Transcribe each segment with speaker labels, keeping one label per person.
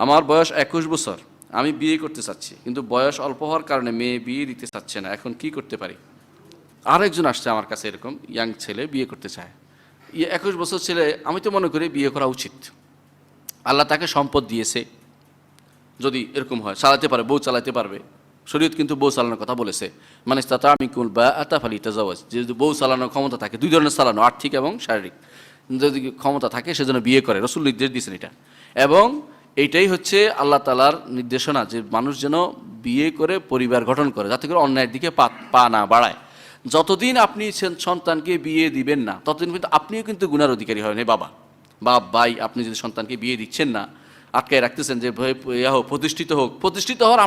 Speaker 1: আমার বয়স 21 বছর, আমি বিয়ে করতে চাচ্ছি, কিন্তু বয়স অল্প হওয়ার কারণে মেয়ে বিয়ে দিতে চাচ্ছে না, এখন কি করতে পারি? আরেকজন আসছে আমার কাছে, এরকম ইয়াং ছেলে বিয়ে করতে চায়। 21 বছর ছেলে, আমি তো মনে করি বিয়ে করা উচিত। আল্লাহ তাকে সম্পদ দিয়েছে, যদি এরকম হয় চালাতে পারে, বউ চালাতে পারবে। শরীয়ত কিন্তু বউ চালানোর কথা বলেছে, মানে তাতা আমি কুল বা আতা ফালি তাজাওয়াজ, যে যদি বউ চালানোর ক্ষমতা থাকে, দুই ধরনের চালানো, আর্থিক এবং শারীরিক, যদি ক্ষমতা থাকে সেজন্য বিয়ে করে, রসুল নির্দেশ দিয়েছেন এটা। এবং এইটাই হচ্ছে আল্লাহ তাআলার নির্দেশনা, যে মানুষ যেন বিয়ে করে পরিবার গঠন করে, যাতে করে অন্যায়ের দিকে পা না বাড়ায়। যতদিন আপনি সন্তানকে বিয়ে দিবেন না, ততদিন কিন্তু আপনিও কিন্তু গুনার অধিকারী হবেন। বাবা ভাই, আপনি যদি সন্তানকে বিয়ে দিচ্ছেন না, আটকায় রাখতেছেন যে হোক, প্রতিষ্ঠিত হওয়ার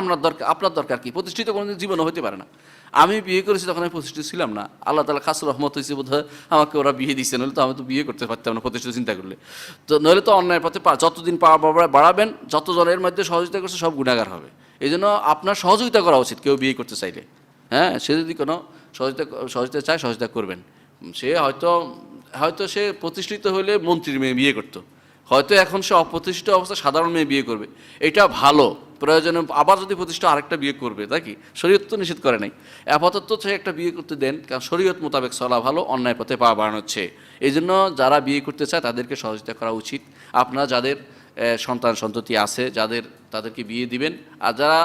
Speaker 1: আপনার দরকার কি? প্রতিষ্ঠিত কোনোদিন জীবনে হতে পারে না। আমি বিয়ে করেছি তখন আমি প্রতিষ্ঠিত ছিলাম না, আল্লাহ তাআলা খাস রহমত হয়েছে বোধ হয় আমাকে ওরা বিয়ে দিচ্ছে, নইলে তো আমি তো বিয়ে করতে পারতাম না প্রতিষ্ঠিত চিন্তা করলে। তো নইলে তো অন্যায়ের পথে যতদিন বাড়াবেন, যত জনের মধ্যে সহযোগিতা করছে সব গুণাগার হবে। এই জন্য আপনার সহযোগিতা করা উচিত কেউ বিয়ে করতে চাইলে। হ্যাঁ, সে যদি কোনো সহযোগিতা চায়, সহযোগিতা করবেন। সে হয়তো সে প্রতিষ্ঠিত হলে মন্ত্রীর মেয়ে বিয়ে করতো, হয়তো এখন সে অপ্রতিষ্ঠিত অবস্থা সাধারণ মেয়ে বিয়ে করবে, এটা ভালো। প্রয়োজনে আবার যদি প্রতিষ্ঠিত আরেকটা বিয়ে করবে, তাই কি? শরীয়ত তো নিষেধ করে নাই। আপাতত সে একটা বিয়ে করতে দেন, কারণ শরীয়ত মোতাবেক চলা ভালো, অন্যায় পথে পা বাড়ানোচ্ছে। এই জন্য যারা বিয়ে করতে চায় তাদেরকে সহযোগিতা করা উচিত। আপনারা যাদের সন্ততি আছে, তাদেরকে বিয়ে দিবেন, আর যারা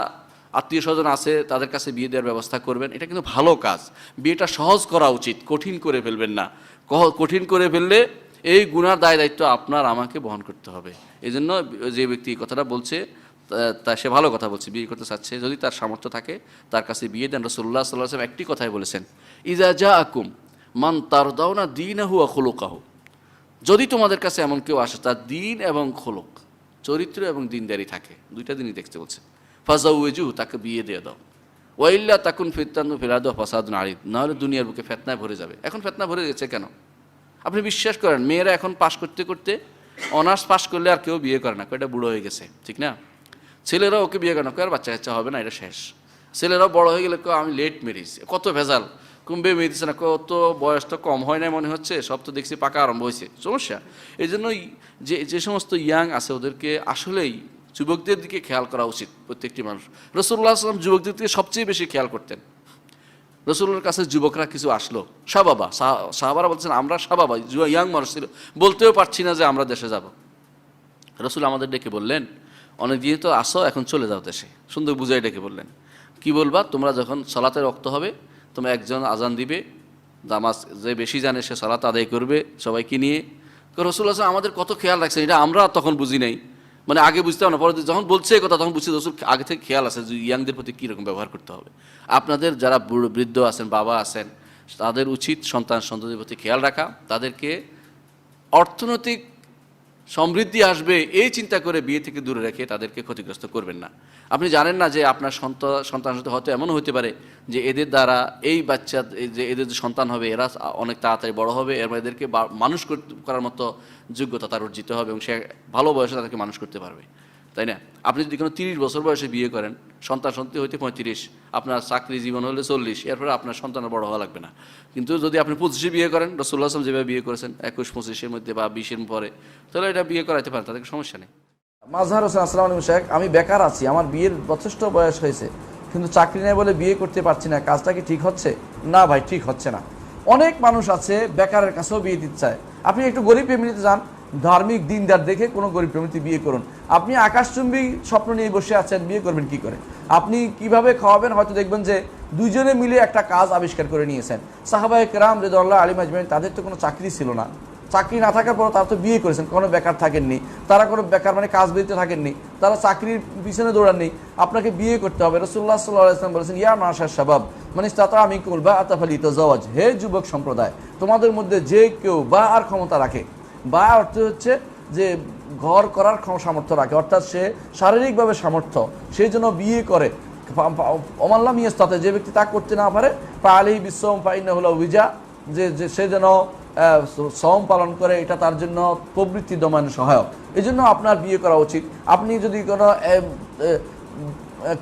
Speaker 1: আত্মীয় স্বজন আছে তাদের কাছে বিয়ে দেওয়ার ব্যবস্থা করবেন। এটা কিন্তু ভালো কাজ। বিয়েটা সহজ করা উচিত, কঠিন করে ফেলবেন না। কঠিন করে ফেললে এই গুনার দায় দায়িত্ব আপনার আমাকে বহন করতে হবে। এই জন্য যে ব্যক্তি কথাটা বলছে তা সে ভালো কথা বলছে, বিয়ে করতে চাচ্ছে, যদি তার সামর্থ্য থাকে তার কাছে বিয়ে দেন। রাসূলুল্লাহ সাল্লাল্লাহু আলাইহি ওয়াসাল্লাম একটি কথাই বলেছেন, ইজা জাআকুম মান তারদাউনা দীনাহু ওয়া খুলুকাহু, যদি তোমাদের কাছে এমন কেউ আসে তার দিন এবং খুলুক, চরিত্র এবং দিনদারি থাকে, দুইটা দিনই দেখতে বলছে, ফাজাউজুহু, তাকে বিয়ে দিয়ে দাও। ওয়াইল্লা তাকুন ফিতনাতু ফিল আরদি ওয়া ফাসাদুন আরিদ, নাহলে দুনিয়ার বুকে ফিতনায় ভরে যাবে। এখন ফিতনা ভরে গেছে কেন? আপনি বিশ্বাস করেন, মেয়েরা এখন পাশ করতে করতে, অনার্স পাশ করলে আর কেউ বিয়ে করে না, এটা বুড়ো হয়ে গেছে, ঠিক না? ছেলেরা ওকে বিয়ে করে না, আর বাচ্চা কাচ্চা হবে না, এটা শেষ। ছেলেরাও বড় হয়ে গেলে আমি লেট ম্যারেজ, কত ভেজাল, কুম্বে মেয়ে দিচ্ছে না, কত বয়স তো কম হয় না মনে হচ্ছে, সব তো দেখছি পাকা আরম্ভ হয়েছে, সমস্যা। এই জন্য যে সমস্ত ইয়াং আছে ওদেরকে আসলেই যুবকদের দিকে খেয়াল করা উচিত প্রত্যেকটি মানুষ। রাসূলুল্লাহ সাল্লাল্লাহু আলাইহি ওয়াসাল্লাম যুবকদের দিকে সবচেয়ে বেশি খেয়াল করতেন। রসুলের কাছে যুবকরা কিছু আসলো, সাহাবারা বলছেন আমরা সাহাবা, ইয়াং মানুষ ছিল, বলতেও পারছি না যে আমরা দেশে যাব। রসুল আমাদের ডেকে বললেন, অনেক দিন তো আসো, এখন চলে যাও দেশে। সুন্দর বুঝাই ডেকে বললেন, কি বলবা? তোমরা যখন সালাতের রক্ত হবে, তোমরা একজন আজান দিবে, নামাজ যে বেশি জানে সে সালাত আদায় করবে সবাইকে নিয়ে। রসুল আসলে আমাদের কত খেয়াল রাখছেন, এটা আমরা তখন বুঝি নাই, মানে আগে বুঝতাম না, পরে যখন বলছে এই কথা তখন বুঝছি রসুল আগে থেকে খেয়াল আছে যে ইয়াংদের প্রতি কীরকম ব্যবহার করতে হবে। আপনাদের যারা বৃদ্ধ আছেন, বাবা আছেন, তাদের উচিত সন্তানদের প্রতি খেয়াল রাখা, তাদেরকে অর্থনৈতিক সমৃদ্ধি আসবে এই চিন্তা করে বিয়ে থেকে দূরে রেখে তাদেরকে ক্ষতিগ্রস্ত করবেন না। আপনি জানেন না যে আপনার সন্তান হয়তো এমনও হতে পারে যে এদের দ্বারা এই বাচ্চা, যে এদের যে সন্তান হবে এরা অনেক তাড়াতাড়ি বড় হবে, এদেরকে মানুষ করার মতো যোগ্যতা তার অর্জিত হবে এবং সে ভালো বয়সে তাদেরকে মানুষ করতে পারবে, তাই না? আপনি যদি কোনো 30 বছর বয়সে বিয়ে করেন, সন্তান হইতে 35, আপনার চাকরি জীবন হলে 40, এরপরে আপনার সন্তানের বড় হওয়া লাগবে না। কিন্তু যদি আপনি 25 বিয়ে করেন, রাসূলুল্লাহ সাল্লাল্লাহু আলাইহি ওয়াসাল্লাম যেভাবে বিয়ে করেছেন 21-25 মধ্যে বা 20 পরে, তাহলে এটা বিয়ে করাইতে পারেন, তাদের সমস্যা নেই।
Speaker 2: মাজহার হোসেন, আসসালামু আলাইকুম শেখ, আমি বেকার আছি, আমার বিয়ের যথেষ্ট বয়স হয়েছে, কিন্তু চাকরি নেই বলে বিয়ে করতে পারছি না, কাজটা কি ঠিক হচ্ছে? না ভাই, ঠিক হচ্ছে না। অনেক মানুষ আছে বেকারের কাছেও বিয়ে দিতে চায়। আপনি একটু গরিব ফ্যামিলিতে যান, ধার্মিক দিনদার দেখে কোনো গরিব ফ্যামিলিতে বিয়ে করুন। আপনি আকাশচুম্বী স্বপ্ন নিয়ে বসে আছেন, বিয়ে করবেন কি করে? আপনি কিভাবে খাওয়াবেন? হয়তো দেখবেন যে দুইজনে মিলে একটা কাজ আবিষ্কার করে নিয়েছেন। সাহাবায়ে কেরাম রিদওয়ানুল্লাহি আলাইহিম আজমাইন, তাদের তো কোনো চাকরি ছিল না, চাকরি না থাকার পর তারা তো বিয়ে করেছেন, কোনো বেকার থাকেননি, তারা কোনো বেকার মানে কাজ বেরিতে থাকেননি, তারা চাকরির পিছনে দৌড়াননি। আপনাকে বিয়ে করতে হবে। রাসূলুল্লাহ সাল্লাল্লাহু আলাইহি ওয়াসাল্লাম বলেছেন, ইয়া মাশার শাবাব মান ইসতাতা মিনকুমুল বাআতা ফালিতাজাওয়াজ, হে যুবক সম্প্রদায়, তোমাদের মধ্যে যে কেউ বা আর ক্ষমতা রাখে, বা অর্থ হচ্ছে যে ঘর করার সামর্থ্য রাখে, অর্থাৎ সে শারীরিকভাবে সামর্থ্য, সেই জন্য বিয়ে করে। ওমাল্লাম ইয়াস্তাতে, যে ব্যক্তি তা করতে না পারে, ফাআলাইহি বিসসাওম ফাইন্নাহু লাহু উইজা, যে সে যেন সওম পালন করে, এটা তার জন্য প্রবৃত্তি দমন সহায়ক। এই জন্য আপনার বিয়ে করা উচিত। আপনি যদি কোনো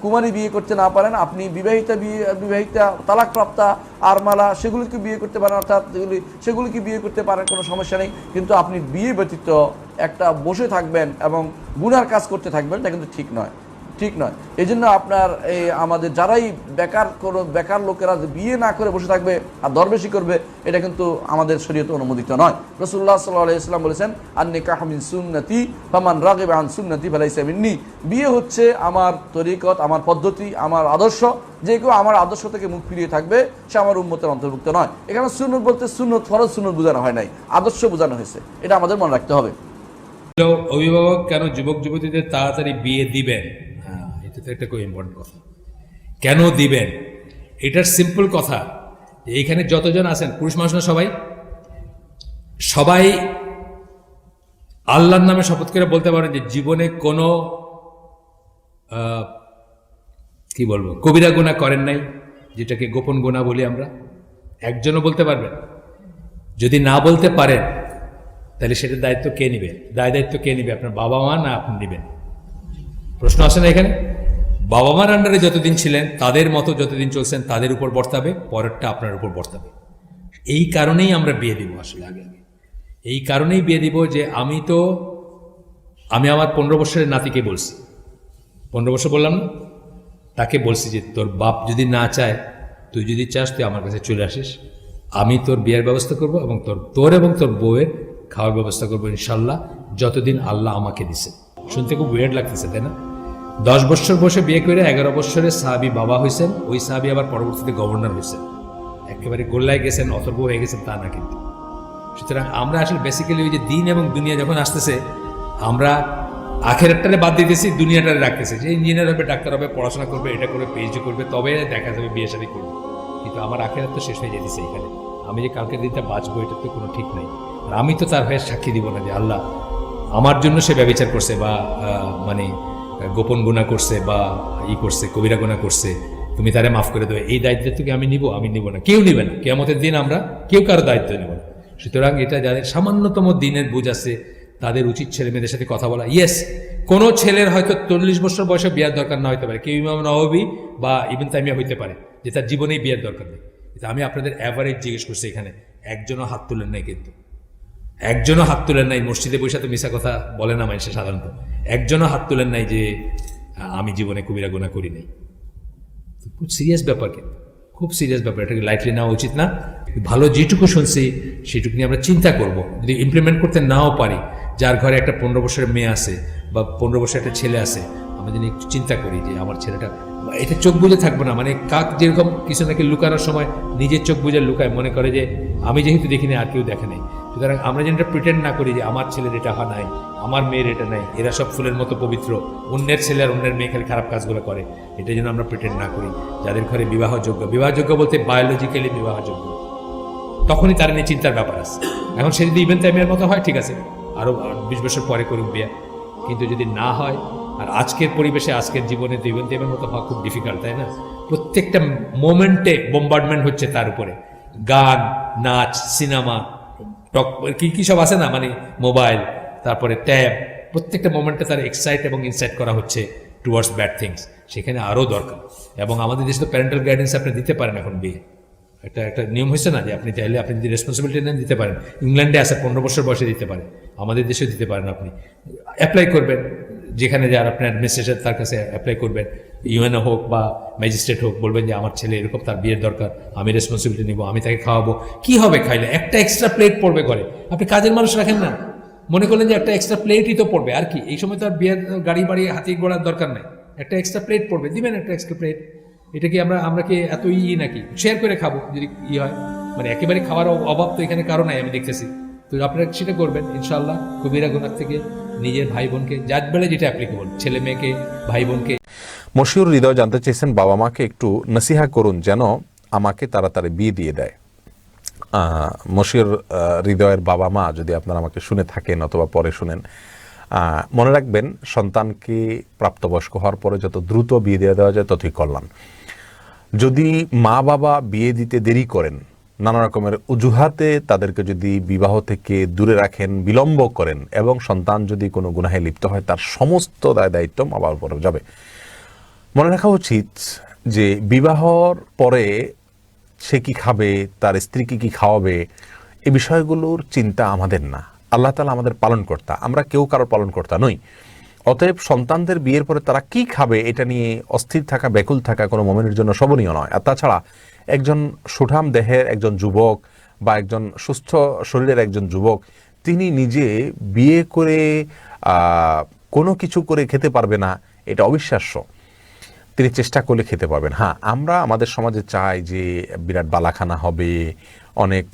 Speaker 2: কুমারী বিয়ে করতে না পারেন, আপনি বিবাহিতা তালাকপ্রাপ্তা আরমালা সেগুলিকে বিয়ে করতে পারেন, অর্থাৎ সেগুলিকে বিয়ে করতে পারেন, কোনো সমস্যা নেই। কিন্তু আপনি বিয়ে ব্যতীত একটা বসে থাকবেন এবং গুনার কাজ করতে থাকবেন, এটা কিন্তু ঠিক নয়। এই জন্য আপনার আমাদের যারাই বেকার লোকেরা বিয়ে না করে বসে থাকবে আর দরবেশি করবে, এটা কিন্তু আমাদের শরীয়তে অনুমোদিত নয়। রাসূলুল্লাহ সাল্লাল্লাহু আলাইহি ওয়াসাল্লাম বলেছেন, আন-নিকাহু মিন সুন্নতি ফামান রাগিবা আন সুন্নতি ফালাইসা মিন্নি। বিয়ে হচ্ছে আমার তরিকত, আমার পদ্ধতি, আমার আদর্শ। যে কেউ আমার আদর্শ থেকে মুখ ফিরিয়ে থাকবে সে আমার উম্মতের অন্তর্ভুক্ত নয়। এখানে সুন্নত বলতে ফরজ সুন্নত বোঝানো হয় নাই, আদর্শ বোঝানো হয়েছে। এটা আমাদের মনে রাখতে হবে।
Speaker 3: অভিভাবক কেন যুবক যুবতীদের তাড়াতাড়ি বিয়ে দিবেন? হ্যাঁ, এটা তো একটা খুব ইম্পর্টেন্ট কথা। কেন দিবেন, এটার সিম্পল কথা। এইখানে যতজন আছেন পুরুষ মানুষ না, সবাই আল্লাহর নামে শপথ করে বলতে পারেন যে জীবনে কোনো কি বলবো কবিরা গুনাহ করেন নাই, যেটাকে গোপন গুনাহ বলি আমরা। একজনও বলতে পারবেন? যদি না বলতে পারেন তাহলে সেটার দায়িত্ব কে নিবে? দায়িত্ব কে নিবে? আপনার বাবা মা না আপনি নিবেন? প্রশ্ন আসে না এখানে? বাবা মার আন্ডারে যতদিন ছিলেন, তাদের মতো যতদিন চলছেন, তাদের উপর বর্তাবে, পরেরটা আপনার উপর বর্তাবে। এই কারণেই আমরা বিয়ে দিব। আসলে আগে এই কারণেই বিয়ে দিব যে আমি আমার 15 বছরের নাতিকে বলছি, 15 বছর বললাম না, তাকে বলছি যে তোর বাপ যদি না চায়, তুই যদি চাস তুই আমার কাছে চলে আসিস, আমি তোর বিয়ের ব্যবস্থা করব এবং তোর এবং তোর বউয়ের খাওয়ার ব্যবস্থা করবো ইনশাল্লাহ, যতদিন আল্লাহ আমাকে দিছে। শুনতে খুব ওয়ের্ড লাগতেছে, তাই না? 10 বছর বসে বিয়ে করে 11 বছরে সাহাবী বাবা হয়েছেন। ওই সাহাবী আবার পরবর্তীতে গভর্নর হয়েছেন, একেবারে গোল্লায় গেছেন, অথর্ব হয়ে গেছেন তা না কিন্তু। সুতরাং আমরা আসলে বেসিক্যালি ওই যে দিন এবং দুনিয়া যখন আসতেছে, আমরা আখেরাতটারে বাদ দিতেছি, দুনিয়াটারে রাখতেছি। যে ইঞ্জিনিয়ার হবে, ডাক্তার হবে, পড়াশোনা করবে, এটা করবে, পিএইচডি করবে, তবে দেখা যাবে বিয়ে শাদী করবে। কিন্তু আমার আখেরাত তো শেষ হয়ে যেতেছে এখানে। আমি যে কালকের দিনটা বাঁচবো এটার তো কোনো ঠিক নাই। আর আমি তো তার হয়ে সাক্ষী দিব না যে আল্লাহ আমার জন্য সে ব্যভিচার করছে বা মানে গোপন গুনাহ করছে বা করছে, কবিরা গুনাহ করছে, তুমি তারে মাফ করে দেবে। এই দায়িত্ব থেকে আমি নিব না, কেউ নিবে না। কিয়ামতের দিন আমরা কেউ কারো দায়িত্ব নেব না। সুতরাং এটা যাদের সামান্যতম দিনের বুঝ আছে, তাদের উচিত ছেলে মেয়েদের সাথে কথা বলা। ইয়েস, কোনো ছেলের হয়তো 40 বছর বয়সে বিয়ার দরকার না হতে পারে, কেউ ইমাম নওয়াবী বা ইবনে তাইমিয়া হইতে পারে যে তার জীবনেই বিয়ের দরকার নেই। আমি আপনাদের অ্যাভারেজ জিজ্ঞেস করছি, এখানে একজনও হাত তুলেন নাই, কিন্তু একজনও হাত তুলেন নাই। মসজিদে বসে তো মিশা কথা বলে না মানুষে সাধারণত। একজনও হাত তুলেন নাই যে আমি জীবনে কবিরা গুনাহ করি নাই। খুব সিরিয়াস ব্যাপার, কিন্তু খুব সিরিয়াস ব্যাপার। এটাকে লাইটলি নেওয়া উচিত না। ভালো যেটুকু শুনছি সেটুকু নিয়ে আমরা চিন্তা করব। যদি ইমপ্লিমেন্ট করতে নাও পারি, যার ঘরে একটা 15 বছরের মেয়ে আছে বা 15 বছরের একটা ছেলে আছে, আমরা যদি একটু চিন্তা করি যে আমার ছেলেটা, এটা চোখ বুঝে থাকবো না। মানে কাক যেরকম কিছু নাকি লুকানোর সময় নিজের চোখ বুঝে লুকায়, মনে করে যে আমি যেহেতু দেখিনি আর কেউ দেখে নেই। সুতরাং আমরা যেন এটা প্রিটেন্ড না করি যে আমার ছেলের এটা নাই, আমার মেয়ের এটা নাই, এরা সব ফুলের মতো পবিত্র, অন্যের ছেলে আর অন্যের মেয়ে খালি খারাপ কাজগুলো করে, এটা যেন আমরা প্রিটেন্ড না করি। যাদের ঘরে বিবাহযোগ্য বলতে বায়োলজিক্যালি বিবাহযোগ্য, তখনই তার নিয়ে চিন্তার ব্যাপার আছে। এখন সে যদি ইবনে তাইমিয়ার মতো হয়, ঠিক আছে, আরো 20 বছর পরে করুক বিয়ে। কিন্তু যদি না হয়, আর আজকের পরিবেশে আজকের জীবনে তো ইবনে তাইমিয়ার মতো হওয়া খুব ডিফিকাল্ট, তাই না? প্রত্যেকটা মোমেন্টে বোম্বার্ডমেন্ট হচ্ছে তার উপরে, গান, নাচ, সিনেমা, কি সব আছে না, মানে মোবাইল, তারপরে ট্যাব, প্রত্যেকটা মোমেন্টে তার এক্সাইট এবং ইনসাইট করা হচ্ছে টুয়ার্ডস ব্যাড থিংস। সেখানে আরও দরকার। এবং আমাদের দেশে তো প্যারেন্টাল গাইডেন্স আপনি দিতে পারেন এখন বিয়ে, একটা নিয়ম হয়েছে না যে আপনি চাইলে আপনি যদি রেসপন্সিবিলিটি নেন দিতে পারেন। ইংল্যান্ডে আছে 15 বছর বয়সে দিতে পারেন, আমাদের দেশেও দিতে পারেন। আপনি অ্যাপ্লাই করবেন, যেখানে যার আপনার অ্যাডমিনিস্ট্রেশন তার কাছে অ্যাপ্লাই করবেন, ইউএনও হোক বা ম্যাজিস্ট্রেট হোক, বলবেন যে আমার ছেলে এরকম, তার বিয়ের দরকার, আমি রেসপন্সিবিলিটি নিব, আমি তাকে খাওয়াবো। কি হবে খাইলে? একটা এক্সট্রা প্লেট পড়বে ঘরে। আপনি কাজের মানুষ রাখেন না, মনে করলেন যে একটা এক্সট্রা প্লেটই তো পড়বে, আর কি। এই সময় তো আর বিয়ের গাড়ি বাড়ি হাতি ঘোড়ার দরকার নাই, একটা এক্সট্রা প্লেট পড়বে, দিবেন একটা এক্সট্রা প্লেট। এটা কি আমরা কি এত নাকি? শেয়ার করে খাবো যদি হয়, মানে একেবারে খাওয়ার অভাব তো এখানে কারো নাই আমি দেখতেছি। তো আপনারা সেটা করবেন ইনশাআল্লাহ। কবিরা গুনাহ থেকে নিজের ভাই বোনকে, যার বেলা যেটা অ্যাপ্লিকেবল, ছেলে মেয়েকে, ভাই বোনকে।
Speaker 4: মশিউর হৃদয় জানতে চেয়েছেন, বাবা মাকে একটু নসিহা করুন যেন আমাকে তাড়াতাড়ি বিয়ে দিয়ে দেয়। মশিউর হৃদয়ের বাবা মা যদি আপনারা আমাকে শুনে থাকেন অথবা পরে শুনেন, মনে রাখবেন সন্তানকে প্রাপ্তবয়স্ক হওয়ার পরে যত দ্রুত বিয়ে দিয়ে দেওয়া যায় ততই কল্যাণ। যদি মা বাবা বিয়ে দিতে দেরি করেন, নানা রকমের অজুহাতে তাদেরকে যদি বিবাহ থেকে দূরে রাখেন, বিলম্ব করেন, এবং সন্তান যদি কোনো গুনাহে লিপ্ত হয়, তার সমস্ত দায় দায়িত্ব মা বাবার উপরে যাবে। মনে রাখা উচিত যে বিবাহর পরে সে কি খাবে, তার স্ত্রীকে কি খাওয়াবে, এই বিষয়গুলোর চিন্তা আমাদের না। আল্লাহ তাআলা আমাদের পালনকর্তা, আমরা কেউ কারোর পালনকর্তা নই। অতএব সন্তানদের বিয়ের পরে তারা কি খাবে এটা নিয়ে অস্থির থাকা, ব্যাকুল থাকা কোনো মুমিনের জন্য শোভনীয় নয়। আর তাছাড়া একজন সুঠাম দেহের একজন যুবক বা একজন সুস্থ শরীরের একজন যুবক তিনি নিজে বিয়ে করে কোনো কিছু করে খেতে পারবে না, এটা অবিশ্বাস্য। তিনি চেষ্টা করলে খেতে পারবেন। হ্যাঁ, আমরা আমাদের সমাজে চাই যে বিরাট বালাখানা হবে, অনেক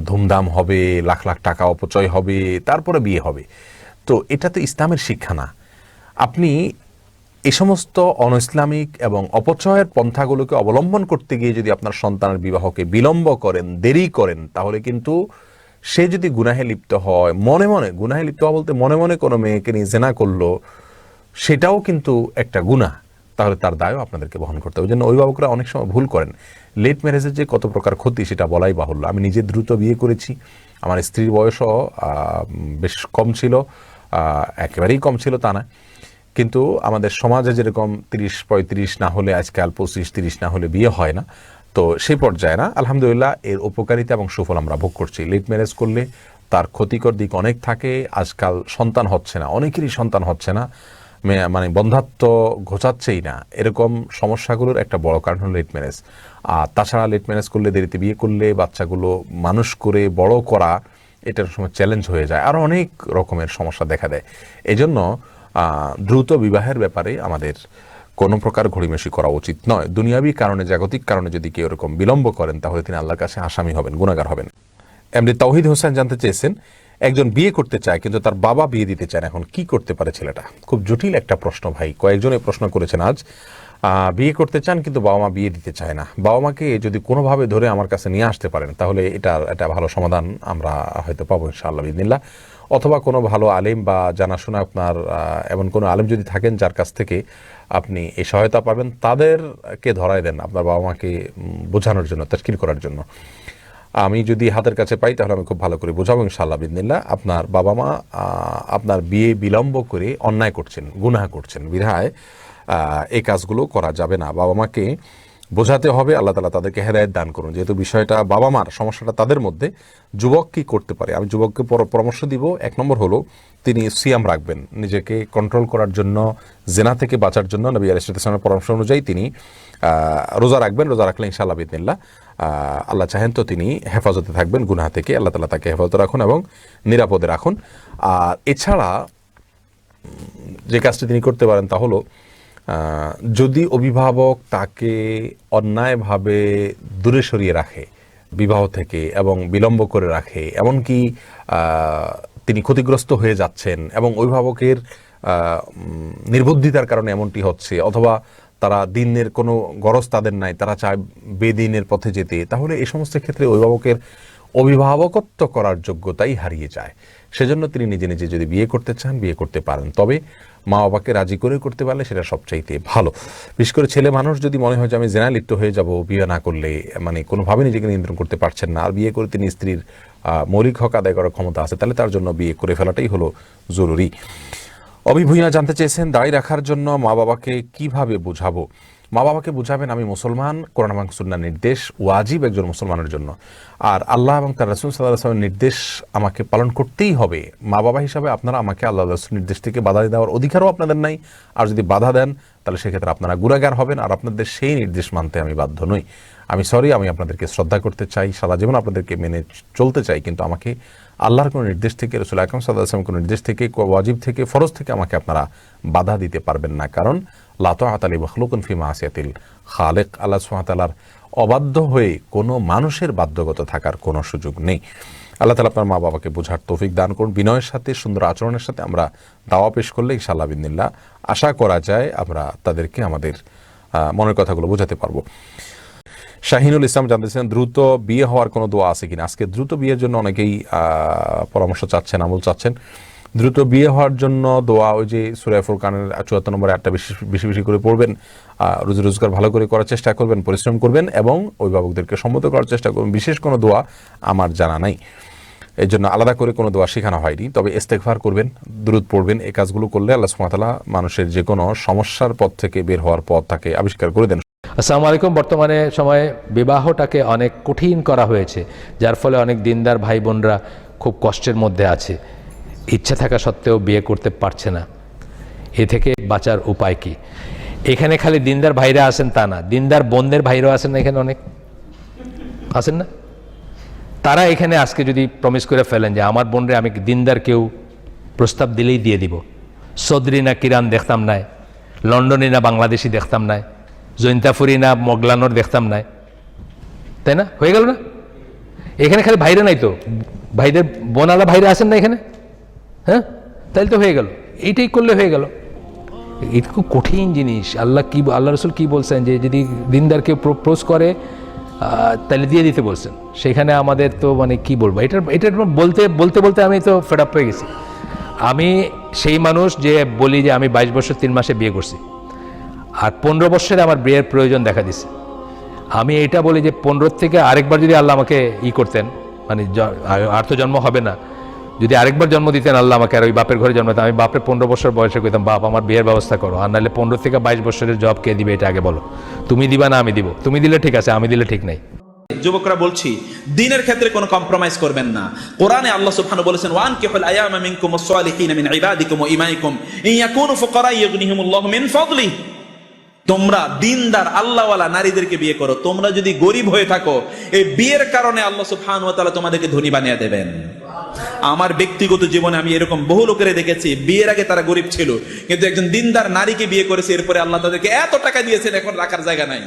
Speaker 4: ধুমধাম হবে, লাখ লাখ টাকা অপচয় হবে, তারপরে বিয়ে হবে। তো এটা তো ইসলামের শিক্ষা না। আপনি এই সমস্ত অনইসলামিক এবং অপচয়ের পন্থাগুলোকে অবলম্বন করতে গিয়ে যদি আপনার সন্তানের বিবাহকে বিলম্ব করেন, দেরি করেন, তাহলে কিন্তু সে যদি গুনাহে লিপ্ত হয়, মনে মনে গুনাহে লিপ্ত হওয়া বলতে মনে মনে কোনো মেয়েকে নিয়ে জেনা করলো, সেটাও কিন্তু একটা গুনাহ, তাহলে তার দায়ও আপনাদেরকে বহন করতে হবে। ওই জন্য অভিভাবকরা অনেক সময় ভুল করেন। লেট ম্যারেজের যে কত প্রকার ক্ষতি সেটা বলাই বাহুল্য। আমি নিজে দ্রুত বিয়ে করেছি, আমার স্ত্রীর বয়সও বেশ কম ছিল, একেবারেই কম ছিল তা না, কিন্তু আমাদের সমাজে যেরকম 30-35 না হলে আজকাল 25-30 না হলে বিয়ে হয় না, তো সেই পর্যায়ে না। আলহামদুলিল্লাহ এর উপকারিতা এবং সুফল আমরা ভোগ করছি। লেট ম্যারেজ করলে তার ক্ষতিকর দিক অনেক থাকে। আজকাল সন্তান হচ্ছে না, অনেকেরই সন্তান হচ্ছে না, মানে বন্ধাত্ব ঘোচাচ্ছেই না। এরকম সমস্যাগুলোর একটা বড় কারণ হলো লেট ম্যারেজ। আর তাছাড়া লেট ম্যারেজ করলে, দেরিতে বিয়ে করলে বাচ্চাগুলো মানুষ করে বড় করা এটার সময় চ্যালেঞ্জ হয়ে যায়, আরও অনেক রকমের সমস্যা দেখা দেয়। এজন্য দ্রুত বিবাহের ব্যাপারে আমাদের কোনো প্রকার ঘড়িমেশি করা উচিত নয়। দুনিয়াবী কারণে, জাগতিক কারণে যদি কেউ এরকম বিলম্ব করেন তাহলে তিনি আল্লাহর কাছে আসামি হবেন, গুনাহগার হবেন। এমনি তাওহিদ হোসেন জানতে চেয়েছেন, একজন বিয়ে করতে চায় কিন্তু তার বাবা বিয়ে দিতে চায় না, এখন কি করতে পারে ছেলেটা? খুব জটিল একটা প্রশ্ন ভাই, কয়েকজন এই প্রশ্ন করেছেন আজ। বিয়ে করতে চান কিন্তু বাবা মা বিয়ে দিতে চায় না। বাবা মাকে যদি কোনোভাবে ধরে আমার কাছে নিয়ে আসতে পারেন তাহলে এটা ভালো সমাধান আমরা হয়তো পাবো ইনশাআল্লাহ বিদিনিল্লাহ। অথবা কোনো ভালো আলেম বা জানাশোনা আপনার এমন কোনো আলেম যদি থাকেন যার কাছ থেকে আপনি এই সহায়তা পাবেন, তাদেরকে ধরায় দেন আপনার বাবা মাকে বোঝানোর জন্য, তাশকিল করার জন্য। আমি যদি হাতের কাছে পাই তাহলে আমি খুব ভালো করে বোঝাবো ইনশাআল্লাহ বিদিনিল্লাহ। আপনার বাবা মা আপনার বিয়ে বিলম্ব করে অন্যায় করছেন, গুনাহ করছেন, বিধায় এই কাজগুলো করা যাবে না। বাবা মাকে বোঝাতে হবে, আল্লাহ তাআলা তাদেরকে হেদায়েত দান করুন। যেহেতু বিষয়টা বাবা মার, সমস্যাটা তাদের মধ্যে। যুবক কি করতে পারে? আমি যুবককে পরামর্শ দিব, 1 নম্বর হলো তিনি সিয়াম রাখবেন, নিজেকে কন্ট্রোল করার জন্য, জেনা থেকে বাঁচার জন্য নবী আলাইহিস সালামের পরামর্শ অনুযায়ী তিনি রোজা রাখবেন। রোজা রাখলে ইনশাআল্লাহ বিদিনিল্লাহ আল্লাহ চাহেন তো তিনি হেফাজতে থাকবেন গুনাহ থেকে। আল্লাহ তাআলা তাকে হেফাজতে রাখুন এবং নিরাপদে রাখুন। আর এছাড়া যে কাজটি তিনি করতে পারেন তা হলো, যদি অভিভাবক তাকে অন্যায়ভাবে দূরে সরিয়ে রাখে বিবাহ থেকে এবং বিলম্ব করে রাখে, এমনকি তিনি ক্ষতিগ্রস্ত হয়ে যাচ্ছেন এবং অভিভাবকের নির্বুদ্ধিতার কারণে এমনটি হচ্ছে, অথবা তারা দিনের কোনো গরজ তাদের নাই, তারা চায় বেদিনের পথে যেতে, তাহলে এই সমস্ত ক্ষেত্রে অভিভাবকের অভিভাবকত্ব করার যোগ্যতাই হারিয়ে যায়। সেজন্য তিনি নিজে নিজে যদি বিয়ে করতে চান বিয়ে করতে পারেন, তবে মা বাবাকে রাজি করে করতে পারলে সেটা সবচাইতে ভালো। বিশেষ করে ছেলে মানুষ যদি মনে হয় যে আমি জেনায় লিপ্ত হয়ে যাব বিয়ে না করলে, মানে কোনোভাবে নিজেকে নিয়ন্ত্রণ করতে পারছেন না, আর বিয়ে করে তিনি স্ত্রীর মৌলিক হক আদায় করার ক্ষমতা আছে, তাহলে তার জন্য বিয়ে করে ফেলাটাই হলো জরুরি। অভিভূয়া জানতে চেয়েছেন, দাড়ি রাখার জন্য মা বাবাকে কিভাবে বোঝাবো? মা বাবাকে বুঝাবেন আমি মুসলমান, কোরআন এবং সুন্নাহর নির্দেশ ওয়াজিব একজন মুসলমানের জন্য, আর আল্লাহ এবং তার রাসূল সাল্লাল্লাহু আলাইহি ওয়াসাল্লামের নির্দেশ আমাকে পালন করতেই হবে। মা বাবা হিসাবে আপনারা আমাকে আল্লাহ রাসূলের নির্দেশ থেকে বাধা দেওয়ার অধিকারও আপনাদের নাই, আর যদি বাধা দেন তাহলে সেক্ষেত্রে আপনারা গুনাহগার হবেন, আর আপনাদের সেই নির্দেশ মানতে আমি বাধ্য নই। আমি সরি, আমি আপনাদেরকে শ্রদ্ধা করতে চাই, সারা জীবন আপনাদেরকে মেনে চলতে চাই, কিন্তু আমাকে আল্লাহর কোনো নির্দেশ থেকে, রাসূল আকরাম সাল্লাল্লাহু আলাইহি ওয়াসাল্লামের কোনো নির্দেশ থেকে, ওয়াজিব থেকে, ফরজ থেকে আমাকে আপনারা বাধা দিতে পারবেন না। কারণ লা তাআতা লি মাখলুকিন ফি মাসিয়াতিল খালিক, আল্লাহ সুবহানাহু ওয়া তাআলার অবাধ্য হয়ে কোনো মানুষের বাধ্যগত থাকার কোনো সুযোগ নেই। আল্লাহ তাআলা আপনার মা বাবাকে বোঝার তৌফিক দান করুন। বিনয়ের সাথে, সুন্দর আচরণের সাথে আমরা দাওয়া পেশ করলে ইনশাআল্লাহ বিদিনিল্লাহ আশা করা যায় আমরা তাদেরকে আমাদের মনের কথাগুলো বোঝাতে পারবো। শাহিনুল ইসলাম জানতেছেন, দ্রুত বিয়ে হওয়ার কোনো দোয়া আছে কিনা? আজকে দ্রুত বিয়ের জন্য অনেকেই পরামর্শ চাচ্ছেন, আমল চাচ্ছেন। দ্রুত বিয়ে হওয়ার জন্য দোয়া, ওই যে সূরা ফুরকানের ৭৪ নম্বরে ৮টা বেশি বেশি করে পড়বেন, রুজি রোজগার ভালো করে করার চেষ্টা করবেন, পরিশ্রম করবেন এবং অভিভাবকদেরকে সম্মত করার চেষ্টা করবেন। বিশেষ কোনো দোয়া আমার জানা নাই। এই জন্য আলাদা করে কোনো দোয়া শেখানো হয়নি, তবে ইস্তেগফার করবেন, দুরূদ পড়বেন, এই কাজগুলো করলে আল্লাহ সুবহানাহু ওয়া তাআলা মানুষের যে কোনো সমস্যার পথ থেকে বের হওয়ার পথ তাকে আবিষ্কার করে দেন।
Speaker 3: আসসালামু আলাইকুম। বর্তমানে সময়ে বিবাহটাকে অনেক কঠিন করা হয়েছে, যার ফলে অনেক দিনদার ভাই বোনরা খুব কষ্টের মধ্যে আছে, ইচ্ছা থাকা সত্ত্বেও বিয়ে করতে পারছে না। এ থেকে বাঁচার উপায় কি? এখানে খালি দিনদার ভাইরা আছেন তা না, দিনদার বোনদের ভাইরাও আছেন না, এখানে অনেক আছেন না? তারা এখানে আজকে যদি প্রমিস করে ফেলেন যে আমার বোনরে আমি দিনদার কেউ প্রস্তাব দিলেই দিয়ে দিব, সদরি না কিরান দেখতাম নাই, লন্ডনে না বাংলাদেশি দেখতাম নাই, জৈন্তাফুরি না মগলানোর দেখতাম নাই, তাই না? হয়ে গেল না? এখানে খালি ভাইরা নাই তো, ভাইদের বোনালা ভাইরা আছেন না এখানে? হ্যাঁ, তাহলে তো হয়ে গেল, এইটাই করলে হয়ে গেল। এটা খুব কঠিন জিনিস। আল্লাহ রসুল কি বলছেন যে যদি দিনদারকে প্রপোজ করে তাহলে দিয়ে দিতে বলছেন। সেখানে আমাদের তো মানে কি বলবো, এটা বলতে বলতে বলতে আমি তো ফেড আপ হয়ে গেছি। আমি সেই মানুষ যে বলি যে আমি 22 বছর 3 মাসে বিয়ে করছি, আর 15 বছরে আমার বিয়ের প্রয়োজন দেখা দিছে। আমি এটা বলি যে 15 থেকে আরেকবার যদি আল্লাহ আমাকে করতেন, মানে আর তো জন্ম হবে না, যদি আরেকবার জন্ম দিতেন আল্লাহ আমাকে, আর ওই বাপের ঘরে জন্মাতাম, আমি বাপের 15 বছর বয়সে কইতাম বাপ আমার বিয়ের ব্যবস্থা করো, আর নাহলে 15 থেকে 22 বছরের জব কে দিবে এটা আগে বলো। তুমি দিবা না আমি দিব? তুমি দিলে ঠিক আছে, আমি দিলে ঠিক নাই।
Speaker 5: যুবকরা বলছি, দ্বীনের ক্ষেত্রে কোনো কম্প্রোমাইজ করবেন না। কোরআনে আল্লাহ সুবহানাহু বলেছেন ওয়ানকিহুল আয়ামা মিনকুম ওয়াস-সালিহিনা মিন ইবাদিকুম ওয়া ইমাইকুম ইন ইয়াকুনু ফুকারা ইউগনিহিমুল্লাহু মিন ফাদলিহি। তোমরা দিনদার আল্লাহওয়ালা নারীদেরকে বিয়ে করো। তোমরা যদি গরিব হয়ে থাকো, এই বিয়ের কারণে আল্লাহ সুবহানাহু ওয়া তাআলা তোমাদেরকে ধনী বানিয়ে দেবেন। আমার ব্যক্তিগত জীবনে আমি এরকম বহু লোকের দেখেছি, বিয়ের আগে তারা গরিব ছিল, কিন্তু একজন দিনদার নারীকে বিয়ে করেছে, এরপরে আল্লাহ তাদেরকে এত টাকা দিয়েছেন এখন রাখার জায়গা নাই।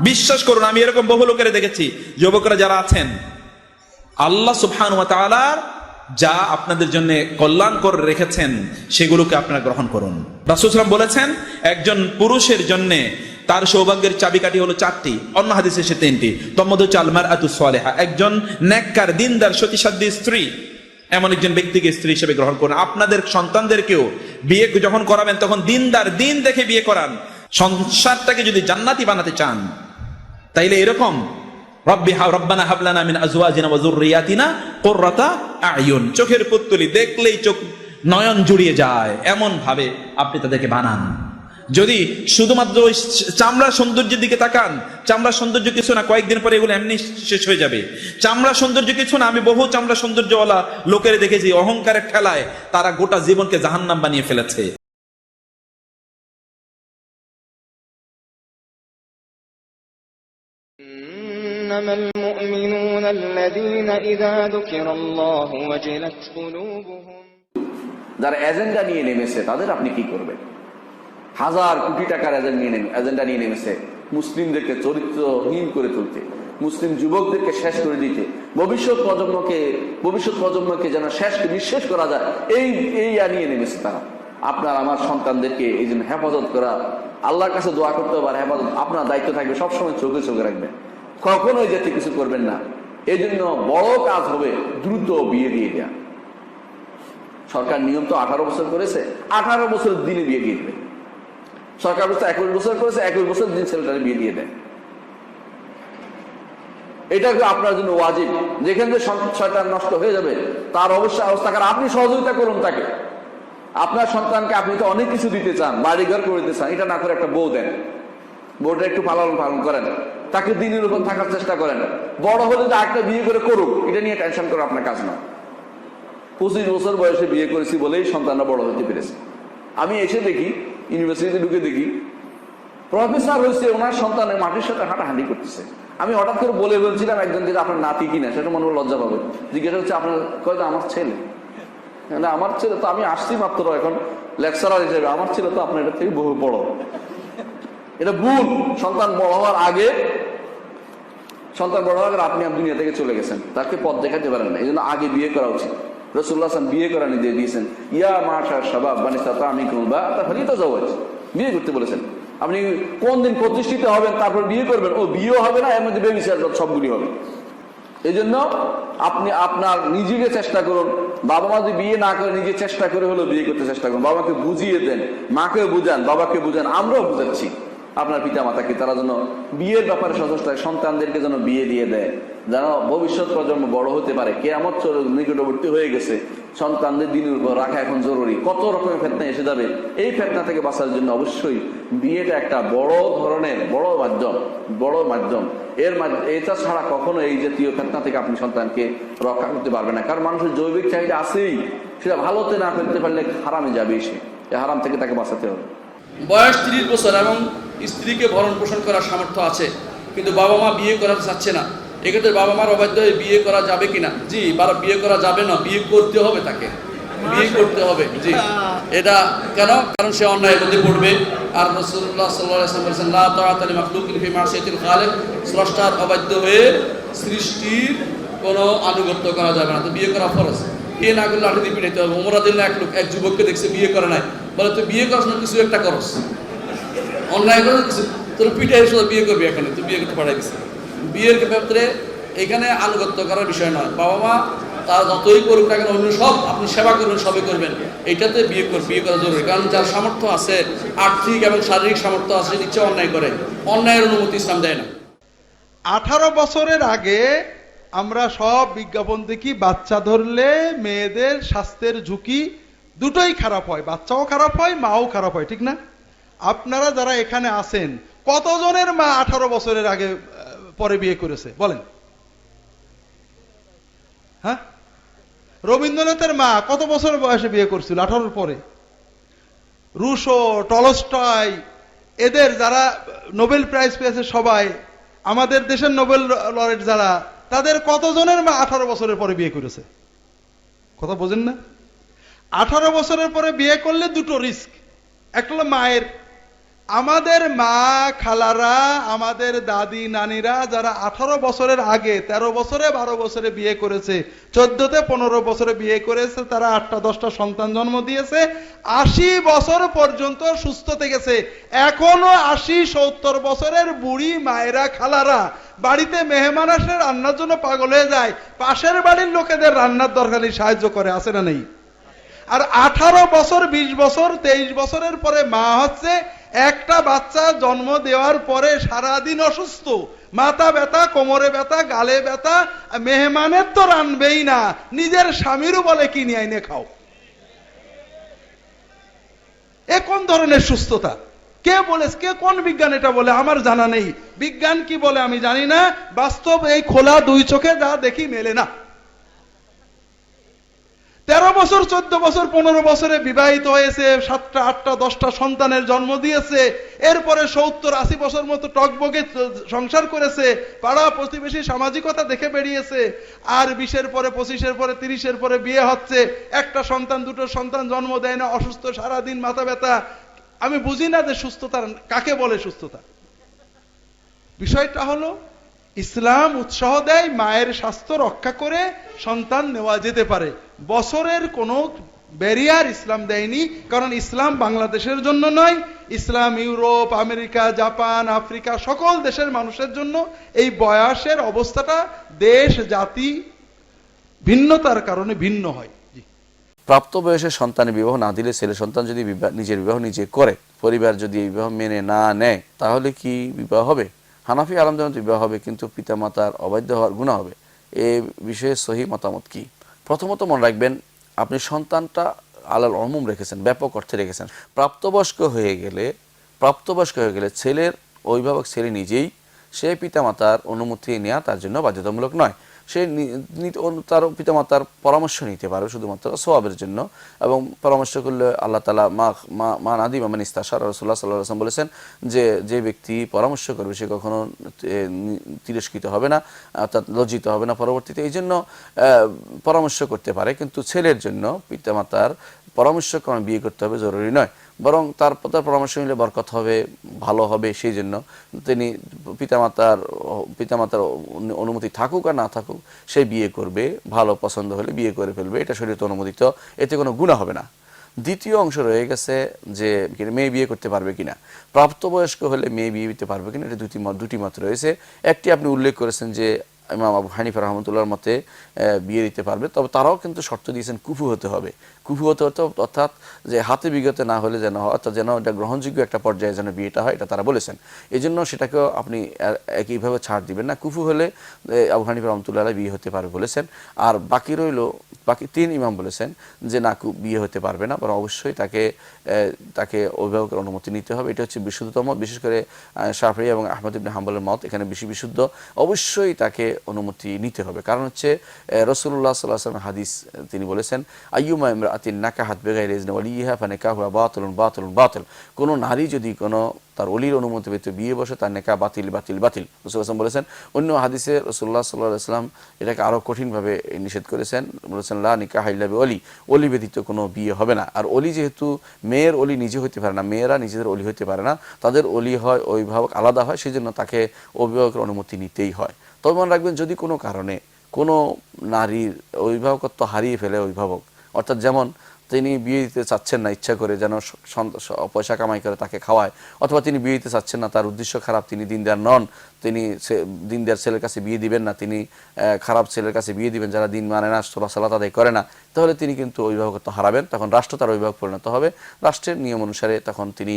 Speaker 5: বিশ্বাস করুন, আমি এরকম বহু লোকের দেখেছি। যুবকরা যারা আছেন, আল্লাহ সুবহানাহু ওয়া তাআলা যা আপনাদের জন্য কল্যাণ করে রেখেছেন সেগুলোকে আপনারা গ্রহণ করুন। রাসূল সাল্লাল্লাহু আলাইহি ওয়াসাল্লাম বলেছেন একজন পুরুষের জন্য তার সৌভাগ্যের চাবিকাঠি হলো 4টি, অন্য হাদিসে সে 3টি। তন্মধ্যে হচ্ছে আল মারআতুস সালিহা, একজন নেককার দিনদার সতীসাধ্যী স্ত্রী, এমন একজন ব্যক্তিকে স্ত্রী হিসেবে গ্রহণ করুন। আপনাদের সন্তানদেরকেও বিয়ে যখন করাবেন তখন দিনদার, দিন দেখে বিয়ে করান। সংসারটাকে যদি জান্নাতি বানাতে চান তাইলে এরকম রব্বানা হাব লানা মিন আজওয়াজিনা ওয়া যুররিয়াতিনা কুররাতা আয়ুন, চোখের পুতুলি দেখলেই চোখ নয়ন জুড়িয়ে যায় এমন ভাবে আপনি তাদেরকে বানান। যদি শুধুমাত্র ওই চামড়া সৌন্দর্যের দিকে তাকান, চামড়া সৌন্দর্য কিছু না, কয়েকদিন পরে এগুলো এমনি শেষ হয়ে যাবে। চামড়া সৌন্দর্য কিছু না, আমি বহু চামড়া সৌন্দর্যওয়ালা লোকের দেখেছি, অহংকারের ঠেলায় তারা গোটা জীবনকে জাহান্নাম বানিয়ে ফেলেছে।
Speaker 6: إنما المؤمنون الذين إذا ذكر الله وجلت قلوبهم।
Speaker 2: যারা এজেন্ডা নিয়ে নেমেছে তাদের আপনি কি করবেন? 1000 কোটি টাকার এজেন্ডা নিয়ে নেমেছে মুসলিমদেরকে চরিত্রহীন করে তুলতে, মুসলিম যুবকদেরকে শেষ করে দিতে, ভবিষ্যৎ প্রজন্মকে যেন নিঃশেষ করা যায়, এই নিয়ে নেমেছে তারা। আপনার আমার সন্তানদেরকে এই জন্য হেফাজত করা, আল্লাহর কাছে দোয়া করতে হবে, হেফাজত আপনার দায়িত্ব থাকবে, সবসময় চোখে চোখে রাখবেন, কখনোই যাতে কিছু করবেন না। এই জন্য বড় কাজ হবে দ্রুত বিয়ে দিয়ে দেওয়া। সরকার নিয়ম তো 18 বছর করেছে, 18 বছর দিনে বিয়ে দিয়ে দেবে। সরকার বলছে 21 বছর করেছে, 21 বছর দিন ছেলেটারে বিয়ে দিয়ে দেয়। এটা আপনার জন্য ওয়াজিব। যেখান থেকে শয়তান নষ্ট হয়ে যাবে তার অবশ্যই অবস্থা, কারণ আপনি সহযোগিতা করুন তাকে। আপনার সন্তানকে আপনি তো অনেক কিছু দিতে চান, বাড়িঘর করে দিতে চান, এটা না করে একটা বউ দেন, বউটা একটু পালন করেন, তাকে দিনের উপর থাকার চেষ্টা করেন। বড় হলে যে একটা বিয়ে করে করুক, এটা নিয়ে টেনশন করা আপনার কাজ না। 25 বছর বয়সে বিয়ে করেছি বলেই সন্তানরা বড় হতে পেরেছে। আমি এসে দেখি, ইউনিভার্সিটিতে ঢুকে দেখি প্রফেসর হয়েছে, ওনার সন্তানের মাটির সাথে হাঁটাহাঁটি করতেছে। আমি হঠাৎ করে বলছিলাম একজন যে আপনার নাতি কিনা, সেটা মনে লজ্জা পাবে। জিজ্ঞাসা হচ্ছে আপনার, কয়টা? আমার ছেলে। আমার ছেলে তো, আমি আসছি মাত্র এখন লেকচারার হিসেবে, আমার ছেলে তো আপনার এটা থেকে বহু বড়। এটা ভুল। সন্তান বড় হওয়ার আগে আপনি দুনিয়া থেকে চলে গেছেন, তাকে পথ দেখাতে পারেন না। এই জন্য আগে বিয়ে করা উচিত। রাসূলুল্লাহ সাল্লাল্লাহু আলাইহি ওয়াসাল্লাম বিয়ে করা নির্দেশ দিয়েছেন, ইয়া মাশার শাবাব মান ইসতাতা মিনকুম বা'আতা ফালিতাজাওয়াজ, বিয়ে করতে বলেছেন। আপনি কোন দিন প্রতিষ্ঠিত হবেন তারপর বিয়ে করবেন, ও বিয়েও হবে না, এর মধ্যে বেবিচার সবগুলি হবে। এই জন্য আপনি আপনার নিজেকে চেষ্টা করুন। বাবা মা যদি বিয়ে না করে নিজে চেষ্টা করে হলেও বিয়ে করতে চেষ্টা করুন। বাবাকে বুঝিয়ে দেন, মাকে বুঝান, বাবাকে বুঝান, আমরাও বুঝাচ্ছি। আপনার পিতা মাতাকে তারা যেন বিয়ের ব্যাপারে সচেষ্ট থাকে, সন্তানদেরকে যেন বিয়ে দিয়ে দেয়, যেন ভবিষ্যৎ প্রজন্ম বড় হতে পারে। কিয়ামত নিকটবর্তী হয়ে গেছে, সন্তানদের দিনের উপর রাখা এখন জরুরি। কত রকমের ফিতনা এসে যাবে, এই ফিতনা থেকে বাঁচার জন্য অবশ্যই বিয়েটা একটা বড় ধরনের বড় মাধ্যম। এটা ছাড়া কখনো এই জাতীয় ফিতনা থেকে আপনি সন্তানকে রক্ষা করতে পারবেন না। কারণ মানুষের জৈবিক চাহিদা আছেই, সেটা ভালোতে না করতে পারলে হারামে যাবে, সে হারাম থেকে তাকে বাঁচাতে হবে।
Speaker 1: বয়স 30 বছর এবং স্ত্রীকে ভরণ পোষণ করার সামর্থ্য আছে, কিন্তু বাবা মা বিয়ে করাতে চাচ্ছে না, এক্ষেত্রে বাবা মার অবাধ্য হয়ে বিয়ে করা যাবে কিনা? জি, বিয়ে করা যাবে না, বিয়ে করতে হবে, তাকে বিয়ে করতে হবে। জি, এটা কেন? কারণ সে অন্যায়ের মধ্যে পড়বে। আর রাসূলুল্লাহ সাল্লাল্লাহু আলাইহি ওয়াসাল্লাম বলেছেন, লা তাআতা লিমাখলুকিন ফি মাসিয়াতিল খালিক, স্রষ্টার অবাধ্য হয়ে সৃষ্টির কোনো আনুগত্য করা যাবে না। তো বিয়ে করা ফরজ, বিয়ে না করলে লাঠি দিয়ে পিটাইতে হবে। ওমর রাদিয়াল্লাহু এক যুবককে দেখছে বিয়ে করে নাই, বলে তুই বিয়ে করছ না, কিছু একটা করস, অন্যায় করে কিছু, তোর পিটাই শুধু বিয়ে করবি, এখানে তুই বিয়ে করতে পাঠাই দিচ্ছে। বিয়ের ক্ষেত্রে এখানে আনুগত্য করার বিষয় নয়, বাবা মা তার যতই করুক না কেন, অন্য সব আপনি সেবা করবেন, সবই করবেন, এইটাতে বিয়ে করা জরুরি। কারণ যার সামর্থ্য আছে, আর্থিক এবং শারীরিক সামর্থ্য আছে, ইচ্ছা অন্যায় করে, অন্যায়ের অনুমতি ইসলাম দেয় না।
Speaker 7: 18 বছরের আগে আমরা সব বিজ্ঞাপন দেখি, বাচ্চা ধরলে মেয়েদের স্বাস্থ্যের ঝুঁকি দুটোই খারাপ হয়, বাচ্চাও খারাপ হয়, মাও খারাপ হয়, ঠিক না? আপনারা যারা এখানে আছেন, কতজনের মা 18 বছরের আগে পরে বিয়ে করেছে বলেন? হ্যাঁ, রবীন্দ্রনাথের মা কত বছর বয়সে বিয়ে করছিল? 18 পরে। রুশো, টলস্টয়, এদের যারা নোবেল প্রাইজ পেয়েছে সবাই, আমাদের দেশের নোবেল লরেট যারা, তাদের কতজনের মা 18 বছরের পরে বিয়ে করেছে? কথা বোঝেন না? 18 বছরের পরে বিয়ে করলে দুটো রিস্ক। একটা হলো মায়ের, আমাদের মা খালারা, আমাদের দাদি নানিরা যারা 18 বছরের আগে 13 বছরে 12 বছরে বিয়ে করেছে, 14তে 15 বছরে বিয়ে করেছে, তারা 8টা 10টা সন্তান জন্ম দিয়েছে, 80 বছর পর্যন্ত সুস্থ থেকেছে। এখনো 80-70 বছরের বুড়ি মায়েরা খালারা বাড়িতে মেহমান আসলে রান্নার জন্য পাগল হয়ে যায়, পাশের বাড়ির লোকেদের রান্নার দরকারি সাহায্য করে, আছে না নেই? আর 18 বছর 20 বছর 23 বছরের পরে মা হচ্ছে, একটা বাচ্চা জন্ম দেওয়ার পরে সারাদিন অসুস্থ, মাথা ব্যথা, কোমরে ব্যথা, গালে ব্যথা, মেহমানের তো রানবেই না, নিজের স্বামীরও বলে কিনে আইনে খাও। এ কোন ধরনের সুস্থতা? কে বলেছে? কে কোন বিজ্ঞান এটা বলে? আমার জানা নেই। বিজ্ঞান কি বলে আমি জানি না, বাস্তব এই খোলা দুই চোখে যা দেখি মেলে না। 13 বছর 14 বছর 15 বছরে বিবাহিত হয়েছে, 7টা 8টা 10টা সন্তানের জন্ম দিয়েছে, এরপরে 70-80 বছর মতো টকবগে সংসার করেছে, পাড়া প্রতিবেশী সামাজিকতা দেখে বেরিয়েছে, আর 20-এর পরে 25-এর পরে 30-এর পরে বিয়ে হচ্ছে, একটা সন্তান দুটো সন্তান জন্ম দেয় না, অসুস্থ, সারাদিন মাথা ব্যথা। আমি বুঝি না যে সুস্থতা কাকে বলে। সুস্থতা বিষয়টা হলো, ইসলাম উৎসাহ দেয় মায়ের স্বাস্থ্য রক্ষা করে সন্তান নেওয়া যেতে পারে, বছরের কোনো ব্যারিয়ার ইসলাম দেয়নি। কারণ ইসলাম বাংলাদেশের জন্য নয়, ইসলাম ইউরোপ, আমেরিকা, জাপান, আফ্রিকা সকল দেশের মানুষের জন্য। এই বয়সের অবস্থাটা দেশ জাতি ভিন্নতার কারণে ভিন্ন হয়।
Speaker 2: প্রাপ্ত বয়সে সন্তানের বিবাহ না দিলে, ছেলে সন্তান যদি নিজের বিবাহ নিজে করে, পরিবার যদি এই বিবাহ মেনে না নেয়, তাহলে কি বিবাহ হবে? হানাফি আলেমদের মতে বিবাহ হবে, কিন্তু পিতামাতার অবাধ্য হওয়ার গুনাহ হবে। এ বিষয়ে সহি মতামত কি? প্রথমত মনে রাখবেন, আপনি সন্তানটা আলাল উমুম রেখেছেন, ব্যাপক অর্থে রেখেছেন। প্রাপ্তবয়স্ক হয়ে গেলে ছেলের অভিভাবক ছেলে নিজেই, সে পিতামাতার অনুমতি নেওয়া তার জন্য বাধ্যতামূলক নয়। সে তার পিতামাতার পরামর্শ নিতে পারে শুধুমাত্র সওয়াবের জন্য, এবং পরামর্শ করলে আল্লাহ তাআলা মা নাদিমা মান ইস্তাশারা, রাসূলুল্লাহ সাল্লাল্লাহু আলাইহি ওয়াসাল্লাম বলেছেন যে ব্যক্তি পরামর্শ করবে সে কখনো তিরস্কৃত হবে না, অর্থাৎ লজ্জিত হবে না পরবর্তীতে। এই জন্য পরামর্শ করতে পারে, কিন্তু ছেলের জন্য পিতামাতার পরামর্শ ক্রমে বিয়ে করতে হবে জরুরি নয়, বরং তার পরামর্শ নিলে বরকত হবে, ভালো হবে। সেই জন্য তিনি পিতামাতার অনুমতি থাকুক আর না থাকুক, সে বিয়ে করবে, ভালো পছন্দ হলে বিয়ে করে ফেলবে, এটা শরীয়তে অনুমোদিত, এতে কোনো গুনাহ হবে না। দ্বিতীয় অংশ রয়ে গেছে যে মেয়ে বিয়ে করতে পারবে কিনা, প্রাপ্তবয়স্ক হলে মেয়ে বিয়ে দিতে পারবে কিনা, এটা দুটি মত রয়েছে। একটি আপনি উল্লেখ করেছেন যে ইমাম আবু হানিফা রাহমাতুল্লাহর মতে বিয়ে দিতে পারবে, তবে তারাও কিন্তু শর্ত দিয়েছেন কুফু হতে হবে। কুফু হতে হতো, অর্থাৎ যে হাতে বিগতে না হলে যেন হয়, অর্থাৎ যেন এটা গ্রহণযোগ্য একটা পর্যায়ে যেন বিয়েটা হয়, এটা তারা বলেছেন। এই জন্য সেটাকেও আপনি একইভাবে ছাড় দিবেন না। কুফু হলে আবু হানিফা রহমতুল্লাহ আলাইহি বিয়ে হতে পারবে বলেছেন। আর বাকি 3 ইমাম বলেছেন যে না, বিয়ে হতে পারবে না, বরং অবশ্যই তাকে অভিভাবকের অনুমতি নিতে হবে। এটা হচ্ছে বিশুদ্ধতম, বিশেষ করে শাফিঈ এবং আহমদ ইবনে হাম্বলের মত এখানে বেশি বিশুদ্ধ। অবশ্যই তাকে অনুমতি নিতে হবে, কারণ হচ্ছে রাসূলুল্লাহ সাল্লাল্লাহু আলাইহি ওয়াসাল্লাম হাদিস তিনি বলেছেন, আইয়ুমা ইমরাআতিন নাকাহাত বিগাইরি ইজনি ওয়ালিহা ফানিকাহুহা বাতিলুন বাতিলুন বাতিল। কোনো নারী যদি কোনো তার ওলির অনুমতি পেতে বিয়ে বসে, তার নেকাহ বাতিল বাতিল বাতিল। রাসূলুল্লাহ সাল্লাল্লাহু আলাইহি ওয়াসাল্লাম বলেছেন। অন্য হাদিসে রাসূলুল্লাহ সাল্লাল্লাহু আলাইহি ওয়াসাল্লাম এটাকে আরো কঠিনভাবে নিষেধ করেছেন, বলেছেন লা নিকাহা ইল্লা বিওলি, ওলি ব্যতীত কোনো বিয়ে হবে না। আর ওলি যেহেতু মেয়ের ওলি নিজে হতে পারে না, মেয়েরা নিজেদের ওলি হতে পারে না, তাদের ওলি হয় অভিভাবক আলাদা হয়, সেই জন্য তাকে অভিভাবকের অনুমতি নিতেই হয়। তবে মনে রাখবেন, যদি কোনো কারণে কোনো নারীর অভিভাবকত্ব হারিয়ে ফেলে অভিভাবক, অর্থাৎ যেমন তিনি বিয়ে দিতে চাচ্ছেন না ইচ্ছা করে, যেন পয়সা কামাই করে তাকে খাওয়ায়, অথবা তিনি বিয়ে দিতে চাচ্ছেন না, তার উদ্দেশ্য খারাপ, তিনি দিনদার নন, তিনি দিনদার ছেলের কাছে বিয়ে দিবেন না, তিনি খারাপ ছেলের কাছে বিয়ে দিবেন যারা দিন মানে না, সালাত আদায় করে না, তাহলে তিনি কিন্তু অভিভাবকত্ব হারাবেন। তখন রাষ্ট্র তার অভিভাবক পরিণত হবে। রাষ্ট্রের নিয়ম অনুসারে তখন তিনি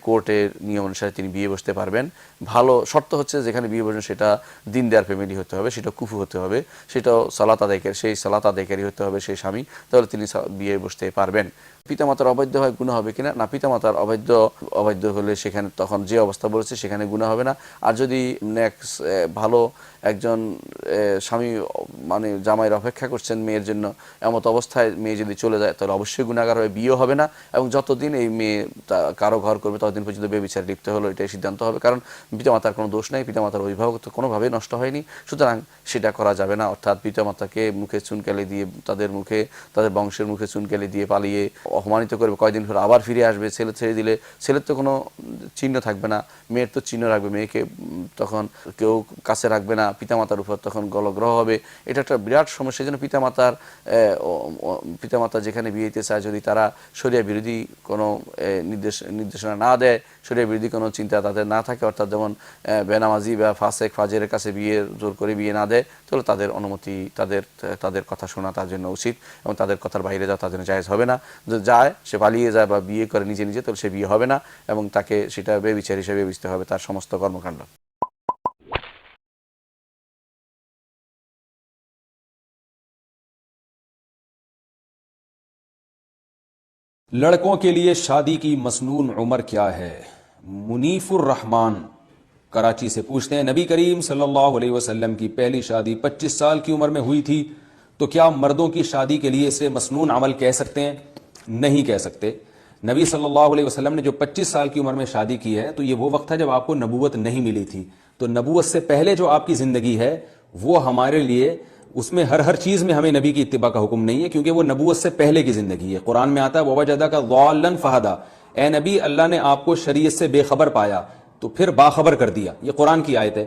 Speaker 2: কোর্টের নিয়ম অনুসারে তিনি বিয়ে বসতে পারবেন। ভালো শর্ত হচ্ছে যেখানে বিয়ে বসবেন সেটা দিনদার ফ্যামিলি হতে হবে, সেটা কুফু হতে হবে, সেটাও সালাত আদায়কারী, সেই সালাত আদায়কারী হতে হবে সেই স্বামী, তাহলে তিনি বিয়ে বসতে পারবেন। পিতামাতার অবৈধ হয় গুনাহ হবে কিনা? না, পিতামাতার অবৈধ হলে সেখানে তখন যে অবস্থা বলেছে সেখানে গুনাহ হবে না। আর যদি ভালো একজন স্বামী মানে জামাইয়ের অপেক্ষা করছেন মেয়ের জন্য, এমত অবস্থায় মেয়ে যদি চলে যায় তাহলে অবশ্যই গুনাহগার হয়ে বিয়ে হবে না, এবং যতদিন এই মেয়ে কারো ঘর করবে ততদিন পর্যন্ত ব্যভিচারে লিপ্ত হলো, এটাই সিদ্ধান্ত হবে। কারণ পিতামাতার কোনো দোষ নাই, পিতামাতার অভিভাবকত্ব কোনোভাবেই নষ্ট হয়নি, সুতরাং সেটা করা যাবে না। অর্থাৎ পিতামাতাকে মুখে চুনকালি দিয়ে, তাদের বংশের মুখে চুনকালি দিয়ে পালিয়ে অপমানিত করবে, কয়দিন পর আবার ফিরে আসবে, ছেলে ছেড়ে দিলে ছেলের তো কোনো চিহ্ন থাকবে না, মেয়ের তো চিহ্ন রাখবে, মেয়েকে তখন কেউ কাছে রাখবে না, পিতামাতার উপর তখন গলগ্রহ হবে। এটা একটা বিরাট সমস্যা। যেন পিতামাতা যেখানে বিয়ে দিতে চায়, যদি তারা শরিয়া বিরোধী কোনো নির্দেশনা না দেয়, শরিয়া বিরোধী কোনো চিন্তা তাদের না থাকে, অর্থাৎ যেমন বেনামাজি বা ফাসেক ফাজেরের কাছে বিয়ে জোর করে বিয়ে না দেয়, তাহলে তাদের অনুমতি, তাদের কথা শোনা তার জন্য উচিত, এবং তাদের কথার বাইরে যাওয়া তার জন্য জায়েজ হবে না। যদি যায়, সে পালিয়ে যায় বা বিয়ে করে নিজে নিজে, তাহলে সে বিয়ে হবে না, এবং তাকে সেটা বেবিচার হিসেবে বুঝতে হবে তার সমস্ত কর্মকাণ্ড।
Speaker 8: लड़कों के लिए शादी की मसनून उम्र क्या है? मुनीफुर रहमान कराची से पूछते हैं, नबी करीम सल्लल्लाहु अलैहि वसल्लम की पहली शादी 25 साल की उम्र में हुई थी, तो क्या मर्दों की शादी के लिए इसे मसनून अमल कह सकते हैं? नहीं कह सकते। नबी सल्लल्लाहु अलैहि वसल्लम ने जो 25 साल की उम्र में शादी की है, तो ये वो वक्त था जब आपको नबूवत नहीं मिली थी। तो नबूवत से पहले जो आपकी जिंदगी है वो हमारे लिए, उसमें हर चीज में हमें नबी की इत्तिबा का हुक्म नहीं है, क्योंकि वो नबूवत से पहले की जिंदगी है। कुरान में आता है ववजदा का ज़ाल्लन फहदा, ए नबी अल्लाह ने आपको शरीयत से बेखबर पाया तो फिर बाखबर कर दिया, ये कुरान की आयत है।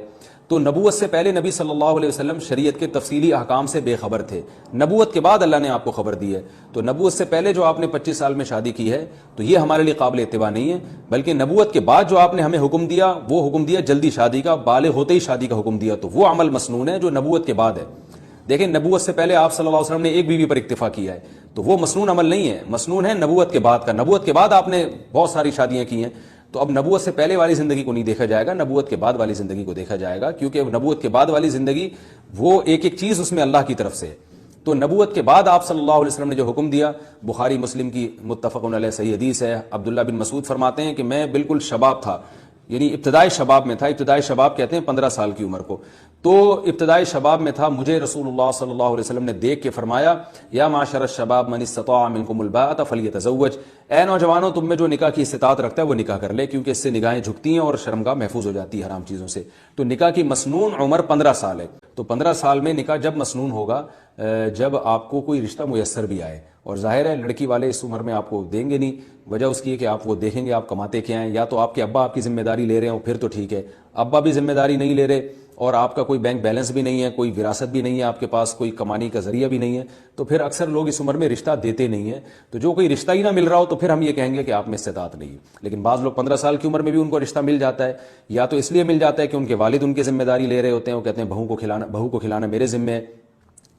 Speaker 8: तो नबूवत से पहले नबी सल्लल्लाहु अलैहि वसल्लम शरीयत के तफसीली अहकाम से बेखबर थे, नबूवत के बाद अल्लाह ने आपको खबर दी है। तो नबूवत से पहले जो आपने 25 साल में शादी की है, तो ये हमारे लिए काबिल इत्तिबा नहीं है, बल्कि नबूवत के बाद जो आपने हमें हुक्म दिया, वो हुक्म दिया जल्दी शादी का, बालिग होते ही शादी का हुक्म दिया, तो वो अमल मसनून है जो नबूवत के बाद है। देखें, नबूवत से पहले आप सल्लल्लाहु अलैहि वसल्लम ने एक बीवी पर इक्तिफा किया है, तो वो मसनून अमल नहीं है, मसनून है नबूवत के बाद का। नबूवत के बाद आपने बहुत सारी शादियां की हैं, तो अब नबूवत से पहले वाली जिंदगी को नहीं देखा जाएगा, नबूवत के बाद वाली जिंदगी को देखा जाएगा, क्योंकि नबूवत के बाद वाली जिंदगी वो एक एक चीज उसमें अल्लाह की तरफ से है। तो नबूवत के बाद आप सल्लल्लाहु अलैहि वसल्लम ने जो हुक्म दिया, बुखारी मुस्लिम की मुत्तफ़क़ुन अलैह सही हदीस है, अब्दुल्लाह बिन मसूद फरमाते हैं कि मैं बिल्कुल शबाब था, यानी इब्तदाई शबाब में था। इब्तदाई शबाब कहते हैं 15 साल की उम्र को। तो इब्तदाई शबाब में था, मुझे रसूलुल्लाह सल्लल्लाहु अलैहि वसल्लम ने देख के फरमाया, या माशर शबाब मन इस्तताअ मिनकुमुल बाअता फलियतज़व्वज, ए नौजवानों तुम में जो निकाह की इस्तिताअत रखता है वो निकाह कर ले, क्योंकि इससे निगाहें झुकती हैं और शर्मगाह महफूज हो जाती है हराम चीज़ों से। तो निकाह की मसनून उम्र 15 साल है। तो 15 साल में निकाह जब मसनून होगा, जब आपको कोई रिश्ता मुयस्सर भी आए, और जाहिर है लड़की वाले इस उम्र में आपको देंगे नहीं, वजह उसकी है कि आप वो देखेंगे आप कमाते क्या हैं, या तो आपके अब्बा आपकी जिम्मेदारी ले रहे हो फिर तो ठीक है, अब्बा भी जिम्मेदारी नहीं ले रहे और आपका कोई बैंक बैलेंस भी नहीं है, कोई विरासत भी नहीं है आपके पास, कोई कमाने का जरिया भी नहीं है, तो फिर अक्सर लोग इस उम्र में रिश्ता देते नहीं है। तो जो कोई रिश्ता ही ना मिल रहा हो तो फिर हम ये कहेंगे कि आप में इस्तिताअत नहीं है। लेकिन बाज़ लोग 15 साल की उम्र में भी उनको रिश्ता मिल जाता है, या तो इसलिए मिल जाता है कि उनके वालिद उनकी जिम्मेदारी ले रहे होते हैं, वो कहते हैं बहू को खिलाना मेरे जिम्मे है,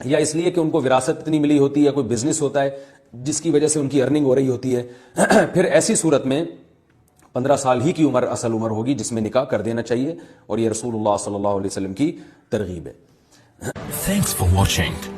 Speaker 8: या इसलिए कि उनको विरासत इतनी मिली होती है, कोई बिजनेस होता है, جس کی وجہ سے ان کی ارننگ ہو رہی ہوتی ہے, پھر ایسی صورت میں 15 سال ہی کی عمر اصل عمر ہوگی جس میں نکاح کر دینا چاہیے, اور یہ رسول اللہ صلی اللہ علیہ وسلم کی ترغیب ہے.
Speaker 9: Thanks for watching.